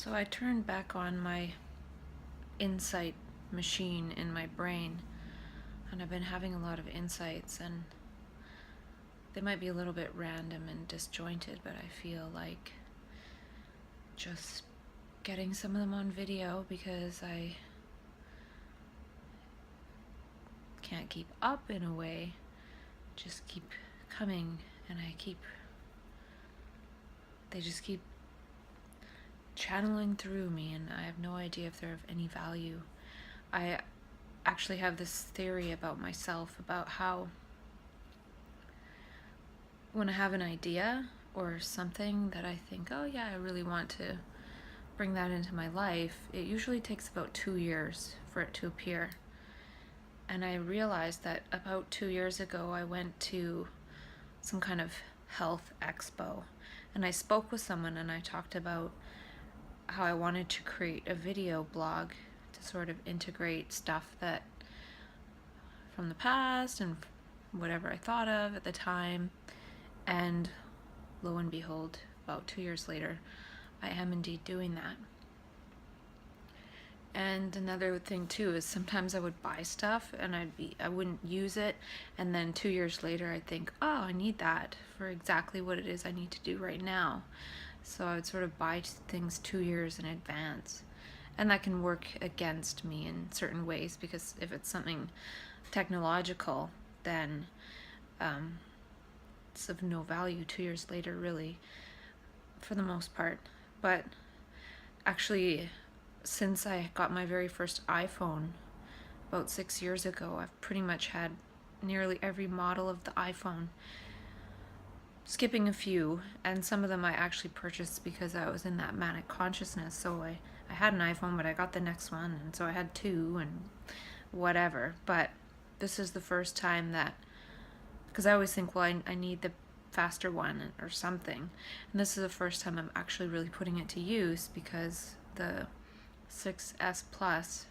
So I turned back on my insight machine in my brain, and I've been having a lot of insights, and they might be a little bit random and disjointed, but I feel like just getting some of them on video because I can't keep up in a way, just keep coming, and they just keep channeling through me, and I have no idea if they're of any value. I actually have this theory about myself about how when I have an idea or something that I think, oh yeah, I really want to bring that into my life, it usually takes about 2 years for it to appear. And I realized that about 2 years ago I went to some kind of health expo, and I spoke with someone, and I talked about how I wanted to create a video blog to sort of integrate stuff that from the past and whatever I thought of at the time. And lo and behold, about 2 years later, I am indeed doing that. And another thing too is sometimes I would buy stuff and I wouldn't use it, and then 2 years later I'd think, oh, I need that for exactly what it is I need to do right now. So I would sort of buy things 2 years in advance, and that can work against me in certain ways, because if it's something technological, then it's of no value 2 years later, really, for the most part. But actually, since I got my very first iPhone about 6 years ago, I've pretty much had nearly every model of the iPhone, skipping a few, and some of them I actually purchased because I was in that manic consciousness. So I had an iPhone, but I got the next one, and so I had two and whatever. But this is the first time that, because I always think, well, I need the faster one or something, and this is the first time I'm actually really putting it to use, because the 6S Plus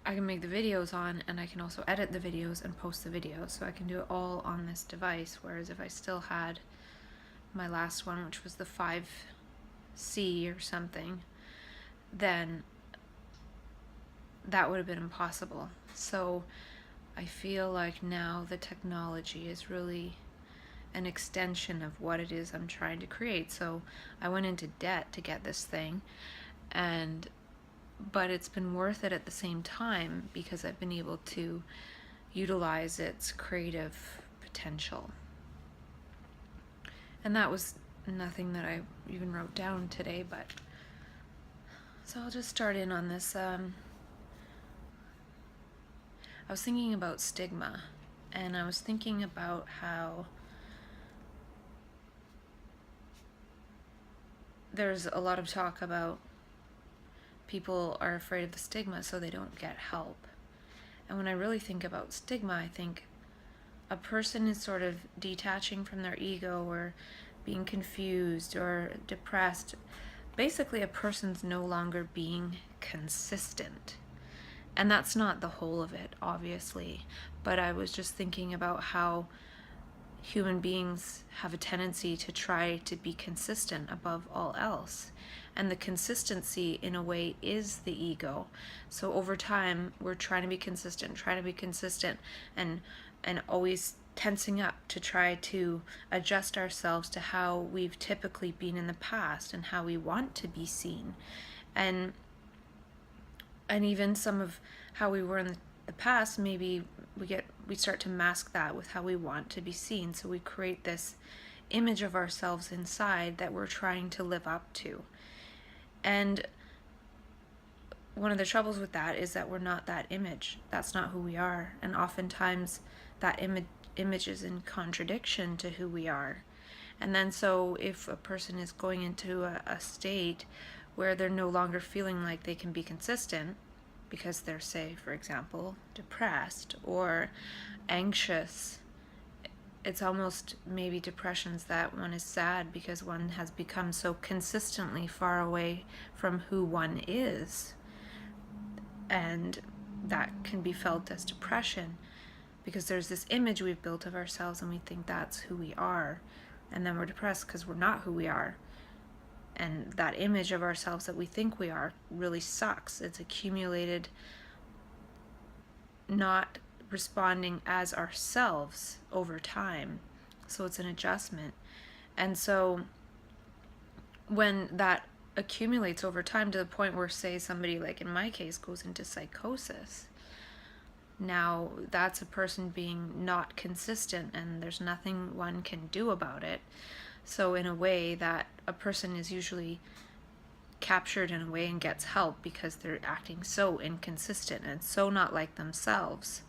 I can make the videos on, and I can also edit the videos and post the videos, so I can do it all on this device. Whereas if I still had my last one, which was the 5C or something, then that would have been impossible. So I feel like now the technology is really an extension of what it is I'm trying to create. So I went into debt to get this thing, but it's been worth it at the same time, because I've been able to utilize its creative potential. And that was nothing that I even wrote down today, but so I'll just start in on this. I was thinking about stigma, and I was thinking about how there's a lot of talk about people are afraid of the stigma, so they don't get help. And when I really think about stigma, I think a person is sort of detaching from their ego, or being confused or depressed. Basically, a person's no longer being consistent. And that's not the whole of it, obviously. But I was just thinking about how human beings have a tendency to try to be consistent above all else. And the consistency, in a way, is the ego. So over time, we're trying to be consistent, and always tensing up to try to adjust ourselves to how we've typically been in the past and how we want to be seen. And even some of how we were in the past, maybe we start to mask that with how we want to be seen. So we create this image of ourselves inside that we're trying to live up to. And one of the troubles with that is that we're not that image. That's not who we are. And oftentimes that image is in contradiction to who we are. And then so if a person is going into a state where they're no longer feeling like they can be consistent, because they're, say, for example, depressed or anxious, it's almost maybe depressions that one is sad because one has become so consistently far away from who one is. And that can be felt as depression, because there's this image we've built of ourselves, and we think that's who we are. And then we're depressed because we're not who we are. And that image of ourselves that we think we are really sucks. It's accumulated not responding as ourselves over time. So it's an adjustment. And so when that accumulates over time to the point where, say, somebody, like in my case, goes into psychosis, now that's a person being not consistent, and there's nothing one can do about it. So in a way, that a person is usually captured in a way and gets help because they're acting so inconsistent and so not like themselves.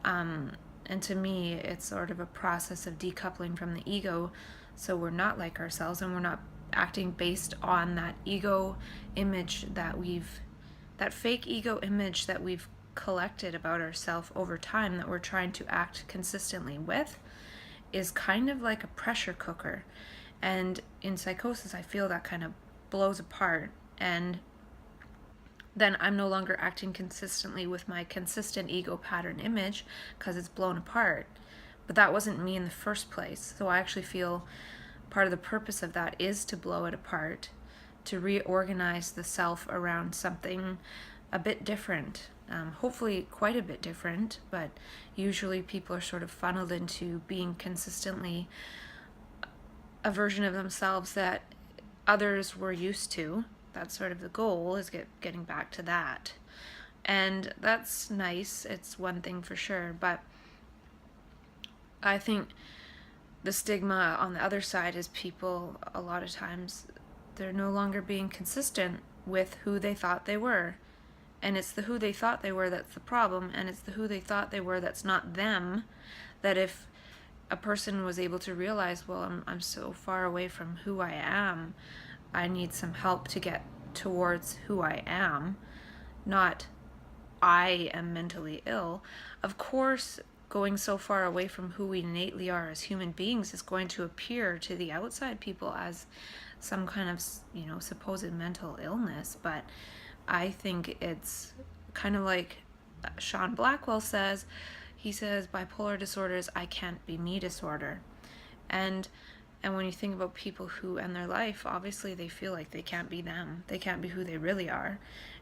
And to me, it's sort of a process of decoupling from the ego, so we're not like ourselves and we're not acting based on that ego image that fake ego image that we've collected about ourselves over time, that we're trying to act consistently with, is kind of like a pressure cooker. And in psychosis, I feel that kind of blows apart, and then I'm no longer acting consistently with my consistent ego pattern image because it's blown apart. But that wasn't me in the first place. So I actually feel part of the purpose of that is to blow it apart, to reorganize the self around something a bit different, hopefully quite a bit different, but usually people are sort of funneled into being consistently a version of themselves that others were used to. That's sort of the goal, is getting back to that. And that's nice, it's one thing for sure, but I think the stigma on the other side is people, a lot of times, they're no longer being consistent with who they thought they were. And it's the who they thought they were that's the problem, and it's the who they thought they were that's not them. That if a person was able to realize, well, I'm so far away from who I am, I need some help to get towards who I am, not I am mentally ill. Of course, going so far away from who we innately are as human beings is going to appear to the outside people as some kind of, supposed mental illness, but I think it's kind of like Sean Blackwell says. He says bipolar disorder is I can't be me disorder. And when you think about people who end their life, obviously they feel like they can't be them. They can't be who they really are.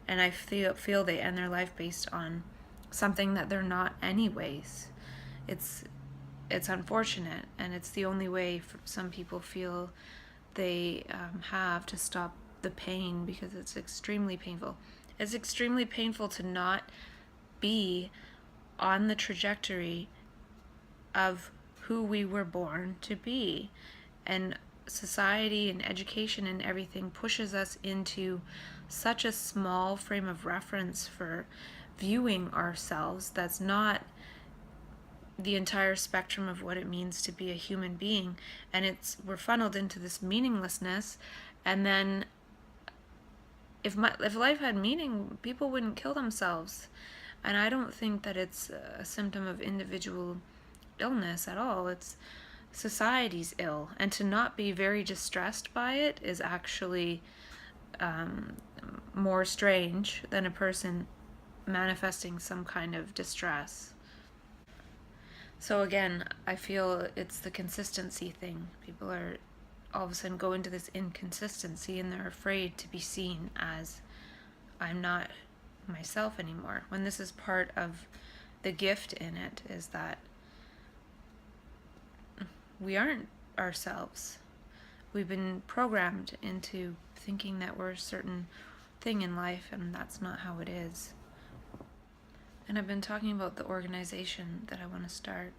And I feel they end their life based on something that they're not anyways. It's unfortunate, and it's the only way some people feel they have to stop the pain, because it's extremely painful. It's extremely painful to not be on the trajectory of who we were born to be. And society and education and everything pushes us into such a small frame of reference for viewing ourselves that's not the entire spectrum of what it means to be a human being. And we're funneled into this meaninglessness, and then if life had meaning, people wouldn't kill themselves. And I don't think that it's a symptom of individual illness at all. It's society's ill, and to not be very distressed by it is actually more strange than a person manifesting some kind of distress. So again, I feel it's the consistency thing. People are all of a sudden go into this inconsistency, and they're afraid to be seen as I'm not myself anymore, when this is part of the gift in it, is that we aren't ourselves. We've been programmed into thinking that we're a certain thing in life, and that's not how it is. And I've been talking about the organization that I want to start,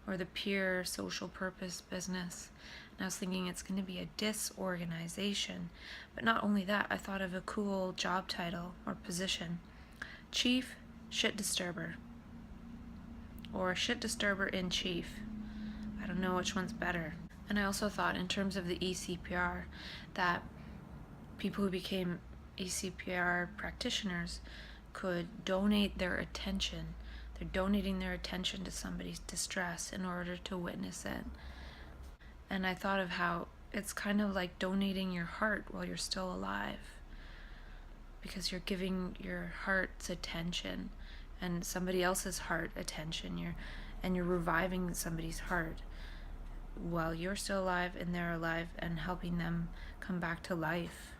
or the peer social purpose business. And I was thinking it's going to be a disorganization. But not only that, I thought of a cool job title or position: Chief Shit Disturber, or Shit Disturber in Chief. I don't know which one's better. And I also thought, in terms of the ECPR, that people who became ECPR practitioners could donate their attention. They're donating their attention to somebody's distress in order to witness it. And I thought of how it's kind of like donating your heart while you're still alive, because you're giving your heart's attention and somebody else's heart attention. You're reviving somebody's heart. while you're still alive and they're alive, and helping them come back to life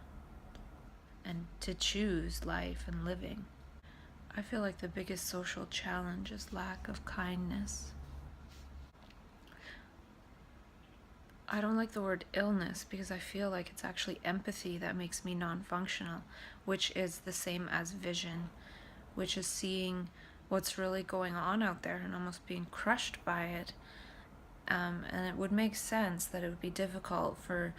and to choose life and living. I feel like the biggest social challenge is lack of kindness. I don't like the word illness because I feel like it's actually empathy that makes me non-functional, which is the same as vision, which is seeing what's really going on out there and almost being crushed by it. And it would make sense that it would be difficult for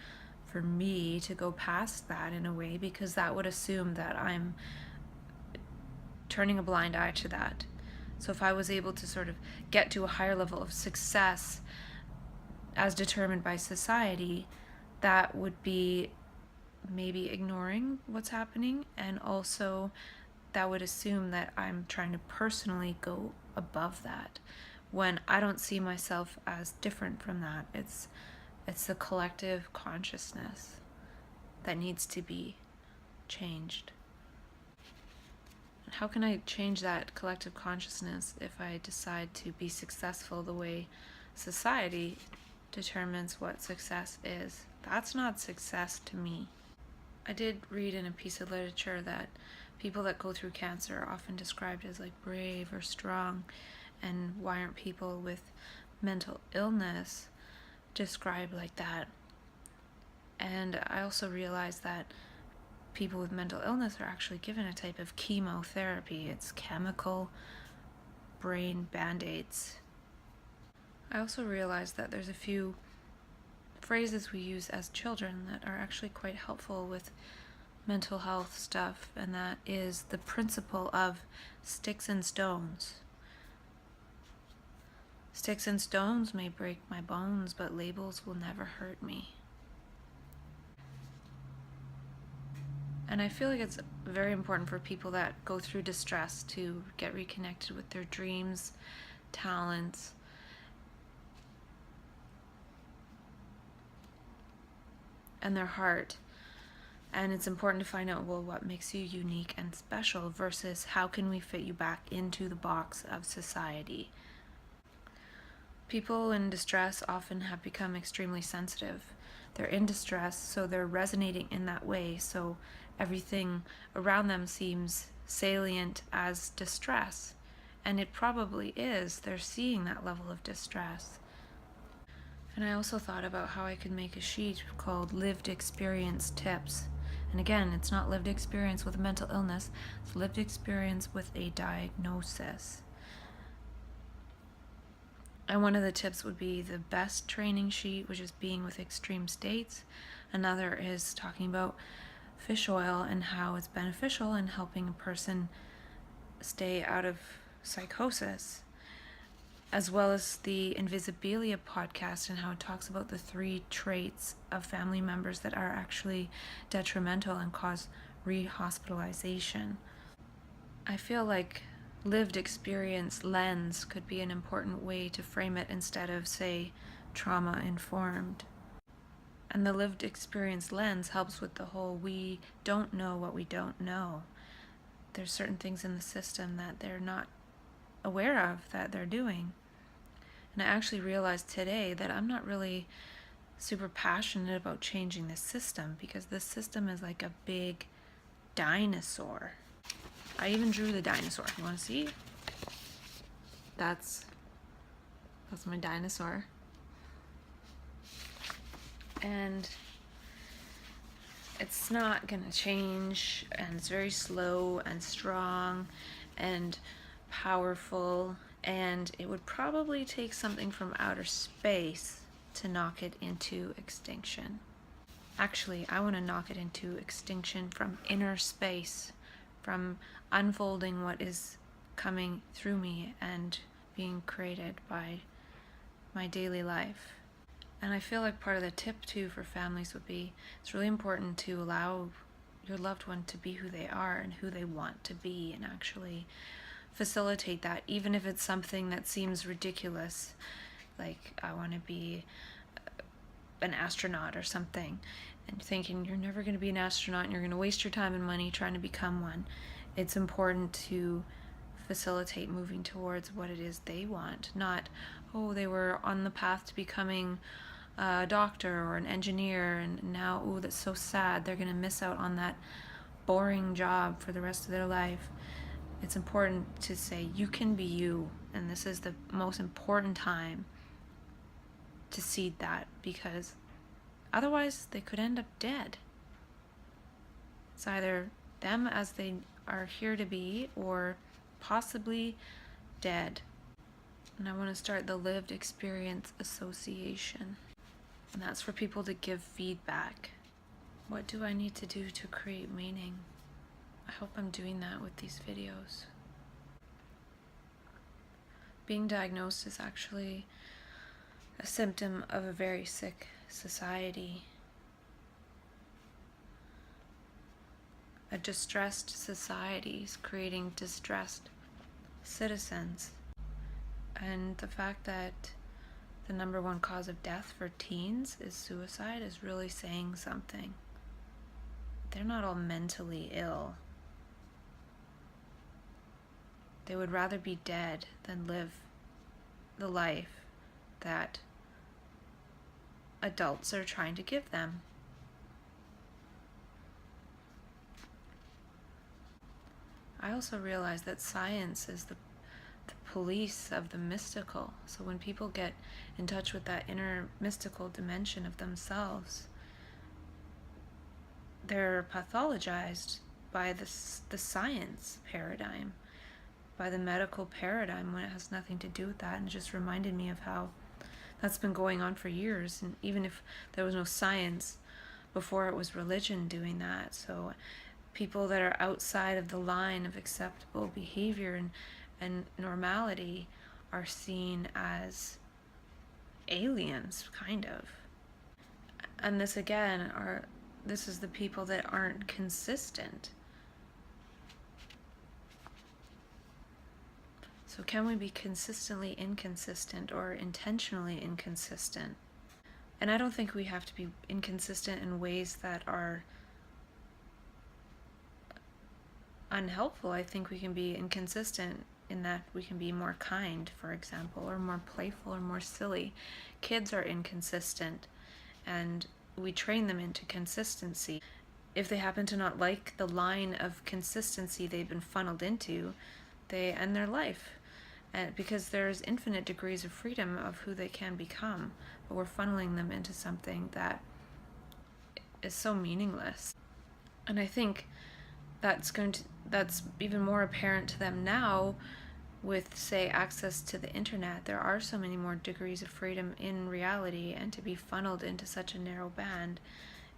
me to go past that in a way, because that would assume that I'm turning a blind eye to that. So if I was able to sort of get to a higher level of success as determined by society, that would be maybe ignoring what's happening, and also that would assume that I'm trying to personally go above that, when I don't see myself as different from that. It's the collective consciousness that needs to be changed. How can I change that collective consciousness if I decide to be successful the way society determines what success is? That's not success to me. I did read in a piece of literature that people that go through cancer are often described as like brave or strong, and why aren't people with mental illness described like that? And I also realized that people with mental illness are actually given a type of chemotherapy. It's chemical brain band-aids. I also realized that there's a few phrases we use as children that are actually quite helpful with mental health stuff, and that is the principle of sticks and stones. Sticks and stones may break my bones, but labels will never hurt me. And I feel like it's very important for people that go through distress to get reconnected with their dreams, talents, and their heart. And it's important to find out, well, what makes you unique and special versus how can we fit you back into the box of society. People in distress often have become extremely sensitive. They're in distress, so they're resonating in that way, so everything around them seems salient as distress. And it probably is. They're seeing that level of distress. And I also thought about how I could make a sheet called Lived Experience Tips. And again, it's not lived experience with a mental illness, it's lived experience with a diagnosis. And one of the tips would be the best training sheet, which is being with extreme states. Another is talking about fish oil and how it's beneficial in helping a person stay out of psychosis, as well as the Invisibilia podcast and how it talks about the 3 traits of family members that are actually detrimental and cause rehospitalization. I feel like lived experience lens could be an important way to frame it instead of, say, trauma informed. And the lived experience lens helps with the whole we don't know what we don't know. There's certain things in the system that they're not aware of that they're doing. And I actually realized today that I'm not really super passionate about changing this system, because this system is like a big dinosaur. I even drew the dinosaur. You want to see? That's my dinosaur. And it's not going to change, and it's very slow and strong and powerful, and it would probably take something from outer space to knock it into extinction. Actually, I want to knock it into extinction from inner space, from unfolding what is coming through me and being created by my daily life. And I feel like part of the tip too for families would be, it's really important to allow your loved one to be who they are and who they want to be, and actually facilitate that, even if it's something that seems ridiculous, like I want to be an astronaut or something, and thinking you're never going to be an astronaut and you're going to waste your time and money trying to become one. It's important to facilitate moving towards what it is they want, not, oh, they were on the path to becoming a doctor or an engineer, and now, oh, that's so sad, they're going to miss out on that boring job for the rest of their life. It's important to say you can be you, and this is the most important time to seed that, because otherwise they could end up dead. It's either them as they are here to be, or possibly dead. And I want to start the lived experience association. And that's for people to give feedback. What do I need to do to create meaning? I hope I'm doing that with these videos. Being diagnosed is actually a symptom of a very sick society. A distressed society is creating distressed citizens. And the fact that the number one cause of death for teens is suicide is really saying something. They're not all mentally ill. They would rather be dead than live the life that adults are trying to give them. I also realize that science is the police of the mystical. So when people get in touch with that inner mystical dimension of themselves, they're pathologized by the science paradigm, by the medical paradigm, when it has nothing to do with that. And it just reminded me of how that's been going on for years. And even if there was no science before, it was religion doing that. So people that are outside of the line of acceptable behavior and normality are seen as aliens, kind of. And this again this is the people that aren't consistent. So can we be consistently inconsistent or intentionally inconsistent? And I don't think we have to be inconsistent in ways that are unhelpful. I think we can be inconsistent in that we can be more kind, for example, or more playful or more silly. Kids are inconsistent, and we train them into consistency. If they happen to not like the line of consistency they've been funneled into, they end their life. Because there's infinite degrees of freedom of who they can become, but we're funneling them into something that is so meaningless. And I think that's even more apparent to them now with, say, access to the internet. There are so many more degrees of freedom in reality, and to be funneled into such a narrow band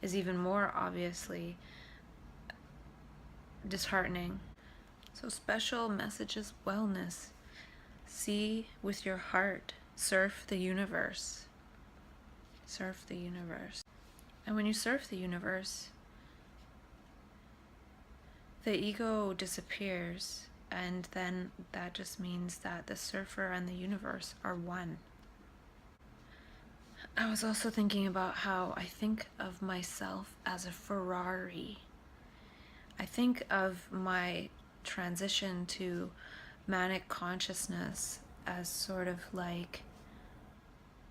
is even more obviously disheartening. So special messages, wellness. See with your heart. Surf the universe. Surf the universe. And when you surf the universe, the ego disappears, and then that just means that the surfer and the universe are one. I was also thinking about how I think of myself as a Ferrari. I think of my transition to manic consciousness as sort of like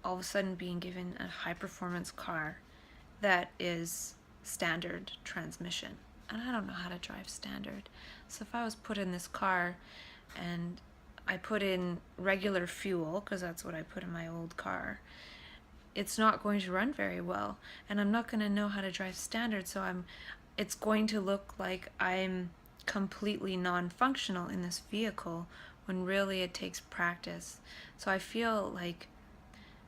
all of a sudden being given a high performance car that is standard transmission. And I don't know how to drive standard. So if I was put in this car and I put in regular fuel, because that's what I put in my old car, it's not going to run very well. And I'm not going to know how to drive standard, so it's going to look like I'm completely non-functional in this vehicle, when really it takes practice. So I feel like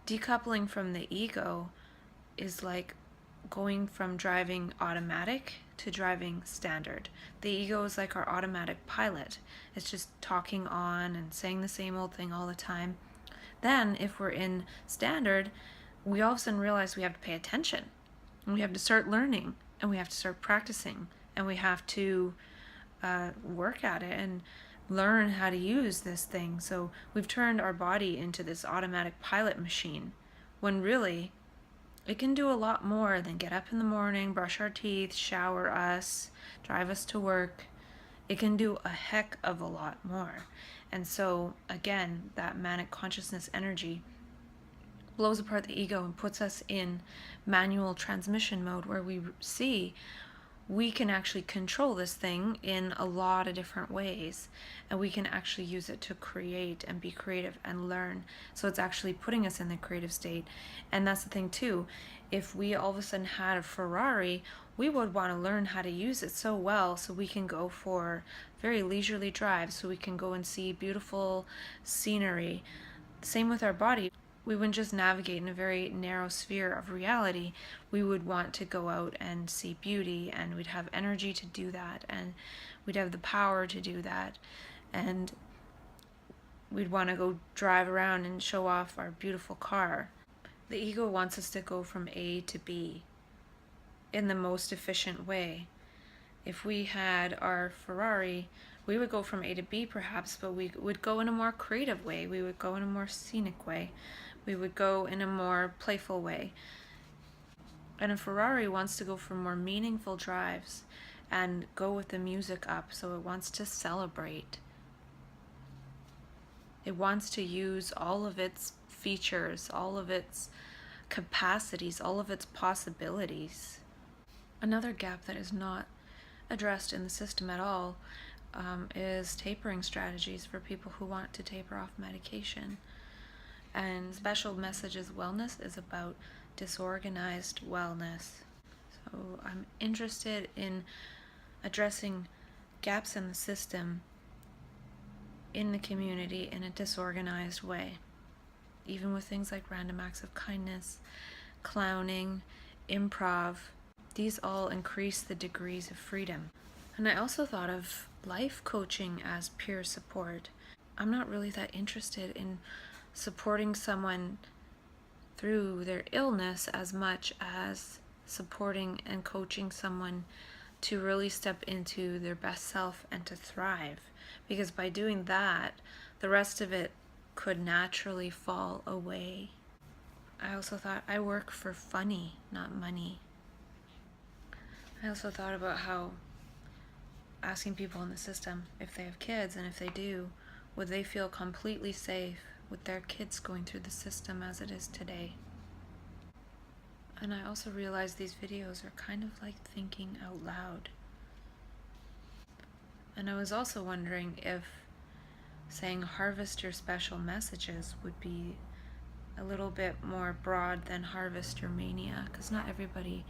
decoupling from the ego is like going from driving automatic to driving standard. The ego is like our automatic pilot. It's just talking on and saying the same old thing all the time. Then if we're in standard, we all of a sudden realize we have to pay attention, and we have to start learning, and we have to start practicing, and we have to work at it and learn how to use this thing. So we've turned our body into this automatic pilot machine, when really it can do a lot more than get up in the morning, brush our teeth, shower us, drive us to work. it can do a heck of a lot more. And so, again, that manic consciousness energy blows apart the ego and puts us in manual transmission mode, where we see we can actually control this thing in a lot of different ways, and we can actually use it to create and be creative and learn. So it's actually putting us in the creative state. And that's the thing too, if we all of a sudden had a Ferrari, we would want to learn how to use it so well, so we can go for very leisurely drives, so we can go and see beautiful scenery. Same with our body. We wouldn't just navigate in a very narrow sphere of reality. We would want to go out and see beauty, and we'd have energy to do that, and we'd have the power to do that, and we'd want to go drive around and show off our beautiful car. The ego wants us to go from A to B in the most efficient way. If we had our Ferrari, we would go from A to B perhaps, but we would go in a more creative way. We would go in a more scenic way. We would go in a more playful way. And a Ferrari wants to go for more meaningful drives and go with the music up, so it wants to celebrate. It wants to use all of its features, all of its capacities, all of its possibilities. Another gap that is not addressed in the system at all is tapering strategies for people who want to taper off medication. And Special Messages Wellness is about disorganized wellness. So I'm interested in addressing gaps in the system, in the community, in a disorganized way. Even with things like random acts of kindness, clowning, improv, these all increase the degrees of freedom. And I also thought of life coaching as peer support. I'm not really that interested in supporting someone through their illness as much as supporting and coaching someone to really step into their best self and to thrive. Because by doing that, the rest of it could naturally fall away. I also thought I work for funny, not money. I also thought about how asking people in the system if they have kids, and if they do, would they feel completely safe with their kids going through the system as it is today? And I also realized these videos are kind of like thinking out loud. And I was also wondering if saying harvest your special messages would be a little bit more broad than harvest your mania, because not everybody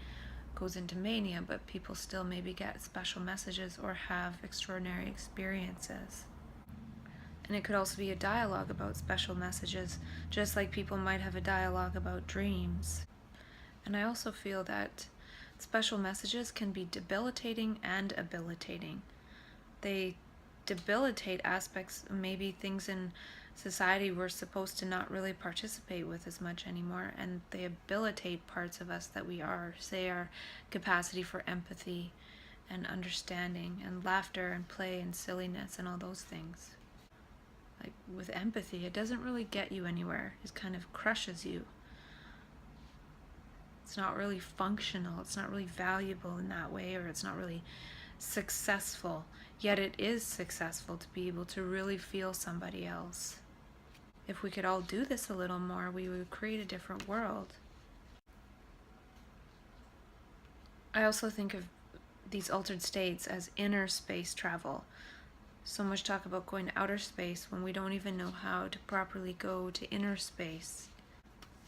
goes into mania, but people still maybe get special messages or have extraordinary experiences. And it could also be a dialogue about special messages, just like people might have a dialogue about dreams. And I also feel that special messages can be debilitating and habilitating. They debilitate aspects, maybe things in society we're supposed to not really participate with as much anymore, and they habilitate parts of us that we are, say our capacity for empathy and understanding and laughter and play and silliness and all those things. Like with empathy, it doesn't really get you anywhere. It kind of crushes you. It's not really functional, it's not really valuable in that way, or it's not really successful. Yet it is successful to be able to really feel somebody else. If we could all do this a little more, we would create a different world. I also think of these altered states as inner space travel. So much talk about going to outer space when we don't even know how to properly go to inner space.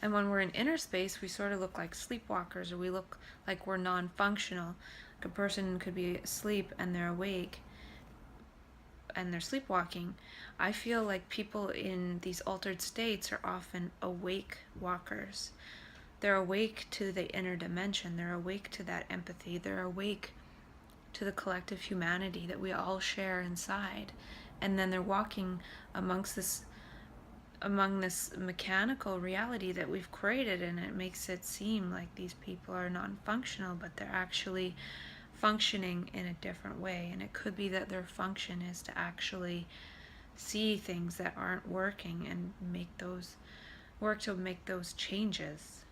And when we're in inner space, we sort of look like sleepwalkers, or we look like we're non-functional. Like a person could be asleep and they're awake and they're sleepwalking. I feel like people in these altered states are often awake walkers. They're awake to the inner dimension. They're awake to that empathy. They're awake to the collective humanity that we all share inside. And then they're walking among this mechanical reality that we've created, and it makes it seem like these people are non-functional, but they're actually functioning in a different way. And it could be that their function is to actually see things that aren't working and work to make those changes.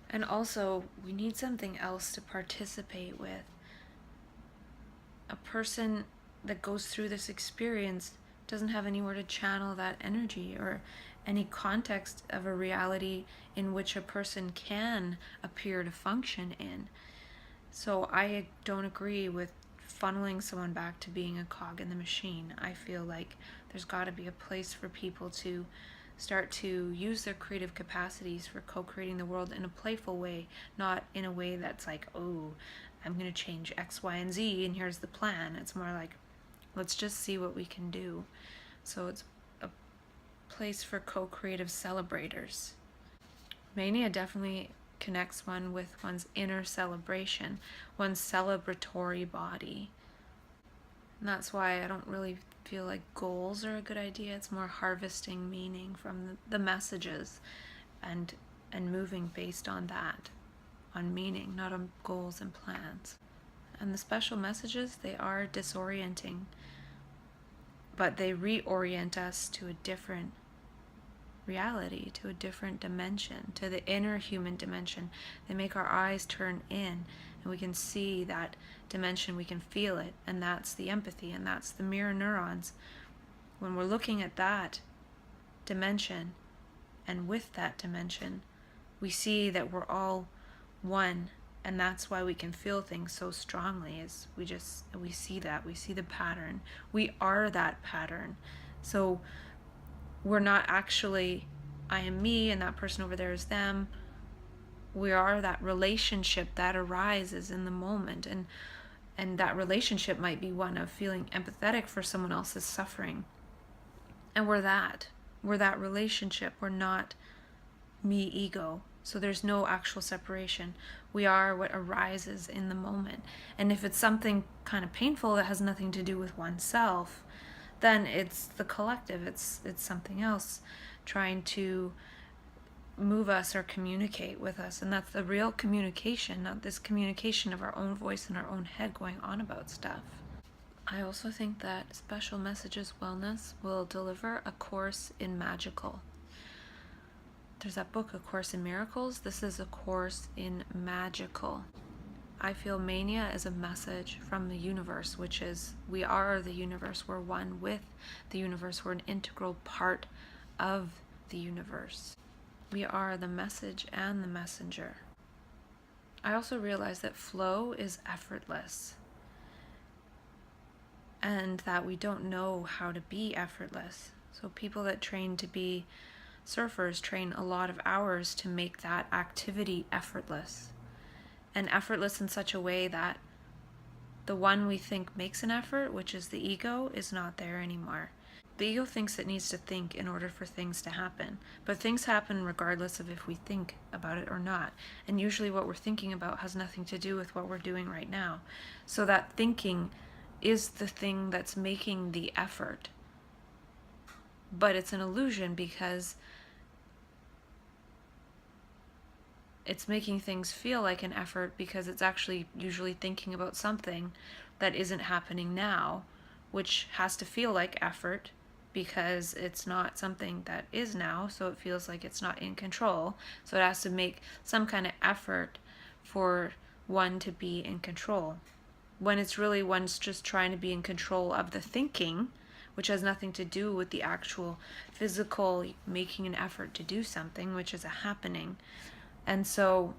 And also, we need something else to participate with. a person that goes through this experience doesn't have anywhere to channel that energy or any context of a reality in which a person can appear to function in. So I don't agree with funneling someone back to being a cog in the machine. I feel like there's got to be a place for people to start to use their creative capacities for co-creating the world in a playful way, not in a way that's like, oh, I'm going to change X, Y, and Z, and here's the plan. It's more like, let's just see what we can do. So it's a place for co-creative celebrators. Mania definitely connects one with one's inner celebration, one's celebratory body. And that's why I don't really feel like goals are a good idea. It's more harvesting meaning from the messages and moving based on that, on meaning, not on goals and plans. And the special messages, they are disorienting, but they reorient us to a different reality, to a different dimension, to the inner human dimension. They make our eyes turn in, and we can see that dimension, we can feel it, and that's the empathy, and that's the mirror neurons. When we're looking at that dimension, and with that dimension, we see that we're all one, and that's why we can feel things so strongly, is we see that, we see the pattern. We are that pattern. So we're not actually, I am me and that person over there is them. We are that relationship that arises in the moment, and that relationship might be one of feeling empathetic for someone else's suffering. And we're that relationship. We're not me ego. So there's no actual separation. We are what arises in the moment. And if it's something kind of painful that has nothing to do with oneself, then it's the collective. It's something else trying to move us or communicate with us. And that's the real communication, not this communication of our own voice in our own head going on about stuff. I also think that Special Messages Wellness will deliver a course in magical. There's that book, A Course in Miracles. This is a course in magical. I feel Mania is a message from the universe, which is we are the universe. We're one with the universe. We're an integral part of the universe. We are the message and the messenger. I also realize that flow is effortless, and that we don't know how to be effortless. So people that train to be surfers train a lot of hours to make that activity effortless. And effortless in such a way that the one we think makes an effort, which is the ego, is not there anymore. The ego thinks it needs to think in order for things to happen. But things happen regardless of if we think about it or not. And usually what we're thinking about has nothing to do with what we're doing right now. So that thinking is the thing that's making the effort. But it's an illusion because it's making things feel like an effort because it's actually usually thinking about something that isn't happening now, which has to feel like effort because it's not something that is now, so it feels like it's not in control. So it has to make some kind of effort for one to be in control. When it's really one's just trying to be in control of the thinking, which has nothing to do with the actual physical making an effort to do something, which is a happening. And so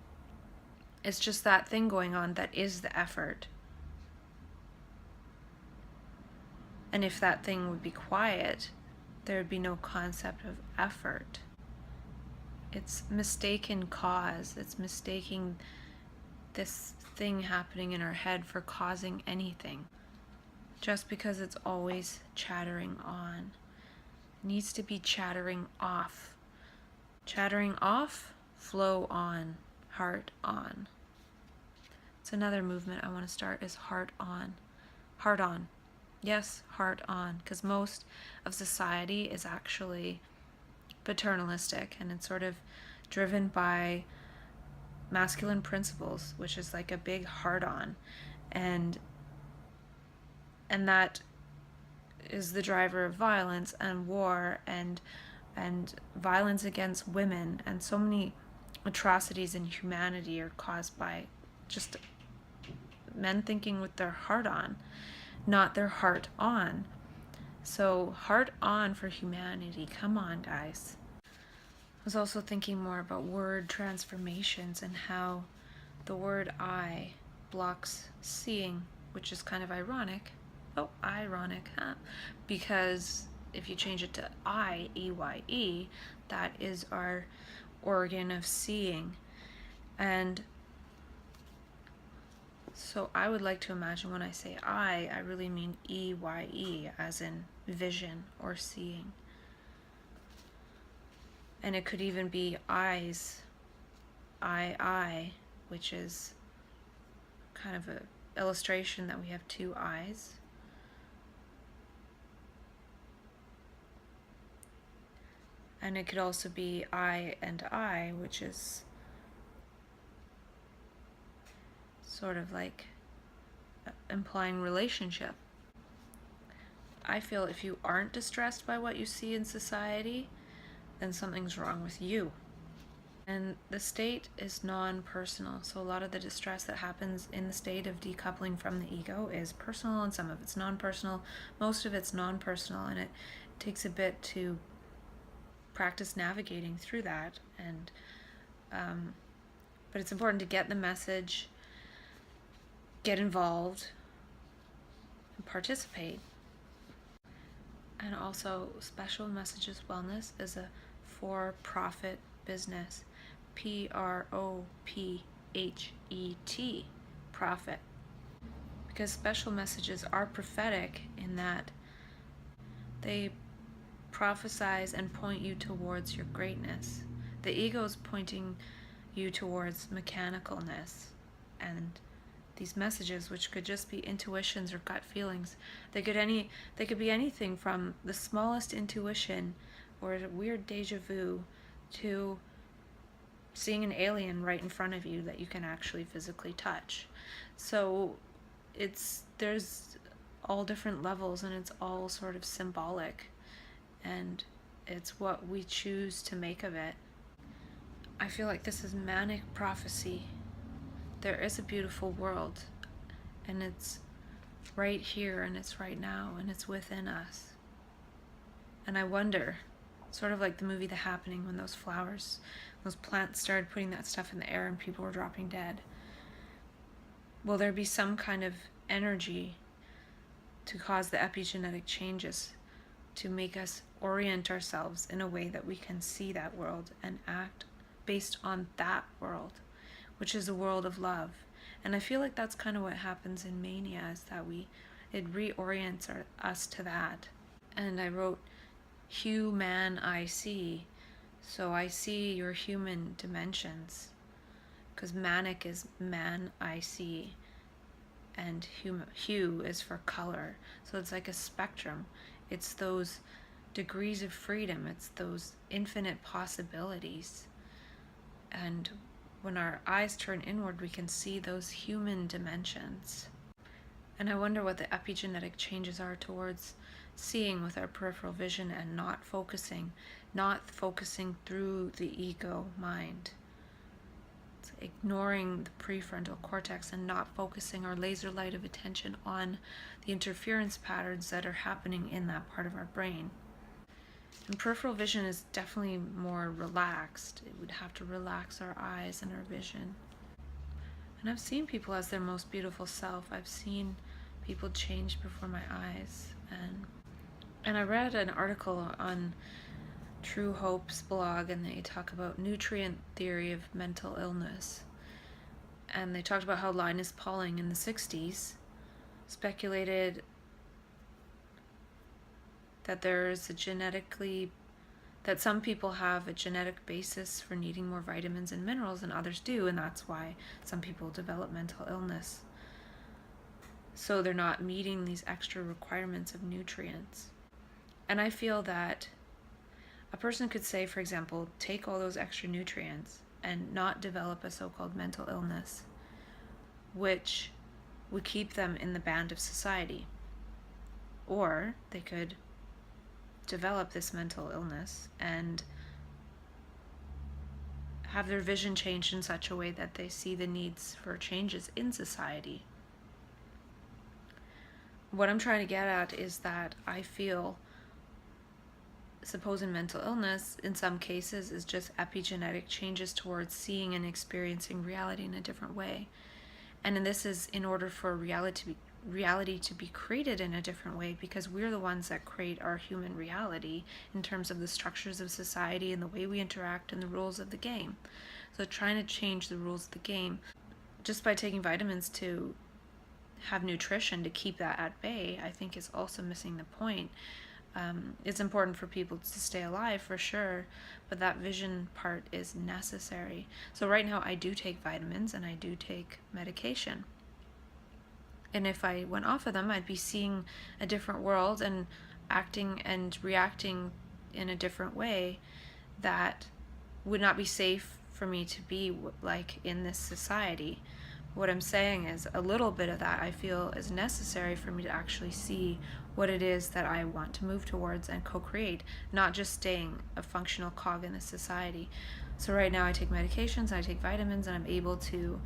it's just that thing going on that is the effort. And if that thing would be quiet, there would be no concept of effort. It's mistaken cause. It's mistaking this thing happening in our head for causing anything. Just because it's always chattering on. It needs to be chattering off. Chattering off, flow on, heart on. It's another movement I want to start is heart on. Heart on. Yes, heart on. Because most of society is actually paternalistic and it's sort of driven by masculine principles, which is like a big heart on. And that is the driver of violence and war and violence against women, and so many atrocities in humanity are caused by just men thinking with their heart on, not their heart on. So heart on for humanity. Come on, guys. I was also thinking more about word transformations and how the word I blocks seeing, which is kind of ironic. Oh, ironic, huh? Because if you change it to I, E-Y-E, that is our organ of seeing. And so I would like to imagine when I say I really mean E-Y-E, as in vision or seeing. And it could even be eyes, I, which is kind of an illustration that we have two eyes. And it could also be I and I, which is sort of like implying relationship. I feel if you aren't distressed by what you see in society, then something's wrong with you. And the state is non-personal, so a lot of the distress that happens in the state of decoupling from the ego is personal, and some of it's non-personal. Most of it's non-personal, and it takes a bit to practice navigating through that. And but it's important to get the message, get involved, and participate. And also, Special Messages Wellness is a for-profit business. P-R-O-P-H-E-T, profit. Because special messages are prophetic in that they prophesize and point you towards your greatness. The ego is pointing you towards mechanicalness, and these messages, which could just be intuitions or gut feelings, they could be anything from the smallest intuition or a weird deja vu to seeing an alien right in front of you that you can actually physically touch. So there's all different levels, and it's all sort of symbolic, and it's what we choose to make of it. I feel like this is manic prophecy. There is a beautiful world, and it's right here, and it's right now, and it's within us. And I wonder, sort of like the movie The Happening, when those plants started putting that stuff in the air and people were dropping dead. Will there be some kind of energy to cause the epigenetic changes to make us orient ourselves in a way that we can see that world and act based on that world, which is a world of love? And I feel like that's kind of what happens in Mania, is that it reorients us to that. And I wrote human I see, so I see your human dimensions, because manic is man I see, and hue is for color. So it's like a spectrum. It's those degrees of freedom. It's those infinite possibilities. And when our eyes turn inward, we can see those human dimensions. And I wonder what the epigenetic changes are towards seeing with our peripheral vision and not focusing through the ego mind. It's ignoring the prefrontal cortex and not focusing our laser light of attention on the interference patterns that are happening in that part of our brain. And peripheral vision is definitely more relaxed. It would have to relax our eyes and our vision. And I've seen people as their most beautiful self. I've seen people change before my eyes. And I read an article on True Hope's blog, and they talk about nutrient theory of mental illness. And they talked about how Linus Pauling in the 60s speculated that that some people have a genetic basis for needing more vitamins and minerals than others do, and that's why some people develop mental illness. So they're not meeting these extra requirements of nutrients. And I feel that a person could say, for example, take all those extra nutrients and not develop a so-called mental illness, which would keep them in the band of society. Or they could develop this mental illness and have their vision changed in such a way that they see the needs for changes in society. what I'm trying to get at is that I feel supposed mental illness in some cases is just epigenetic changes towards seeing and experiencing reality in a different way. And this is in order for reality to be created in a different way, because we're the ones that create our human reality in terms of the structures of society and the way we interact and the rules of the game. So trying to change the rules of the game just by taking vitamins to have nutrition to keep that at bay, I think is also missing the point. It's important for people to stay alive for sure, but that vision part is necessary. So right now I do take vitamins and I do take medication. And if I went off of them, I'd be seeing a different world and acting and reacting in a different way that would not be safe for me to be like in this society. What I'm saying is a little bit of that I feel is necessary for me to actually see what it is that I want to move towards and co-create, not just staying a functional cog in this society. So right now I take medications, I take vitamins, and I'm able to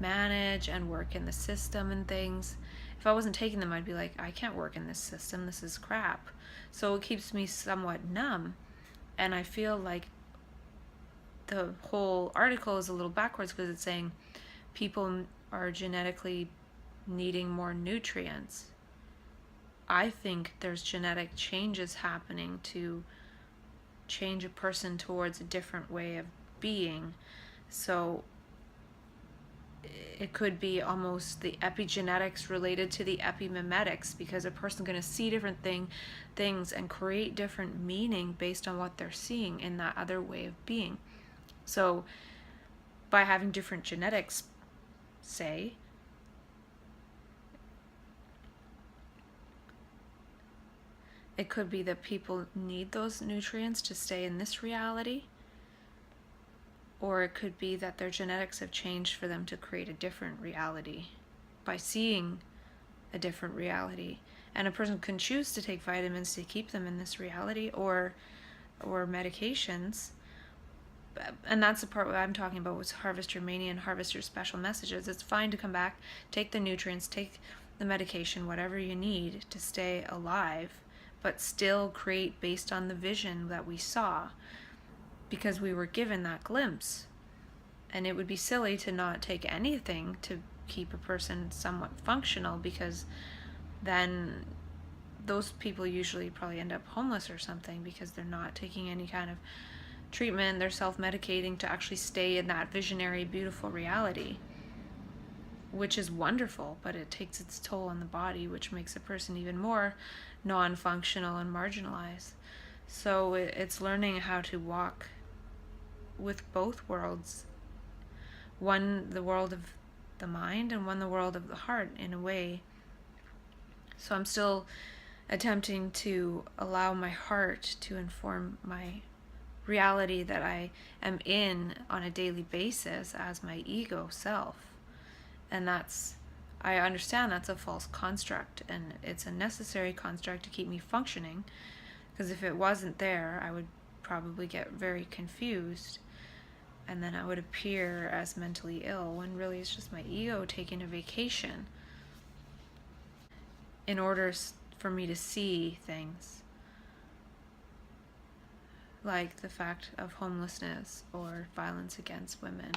manage and work in the system and things. If I wasn't taking them, I'd be like, I can't work in this system, this is crap. So it keeps me somewhat numb, and I feel like the whole article is a little backwards because it's saying people are genetically needing more nutrients. I think there's genetic changes happening to change a person towards a different way of being. So it could be almost the epigenetics related to the epimimetics, because a person's going to see different things and create different meaning based on what they're seeing in that other way of being. So by having different genetics, say, it could be that people need those nutrients to stay in this reality, or it could be that their genetics have changed for them to create a different reality by seeing a different reality. And a person can choose to take vitamins to keep them in this reality, or medications. And that's the part what I'm talking about with Harvest Your Mania and Harvest Your Special Messages. It's fine to come back, take the nutrients, take the medication, whatever you need to stay alive, but still create based on the vision that we saw, because we were given that glimpse. And it would be silly to not take anything to keep a person somewhat functional, because then those people usually probably end up homeless or something, because they're not taking any kind of treatment, they're self-medicating to actually stay in that visionary, beautiful reality, which is wonderful, but it takes its toll on the body, which makes a person even more non-functional and marginalized. So it's learning how to walk with both worlds, one the world of the mind and one the world of the heart, in a way. So I'm still attempting to allow my heart to inform my reality that I am in on a daily basis as my ego self. And I understand that's a false construct, and it's a necessary construct to keep me functioning, because if it wasn't there, I would probably get very confused, and then I would appear as mentally ill, when really it's just my ego taking a vacation in order for me to see things like the fact of homelessness or violence against women.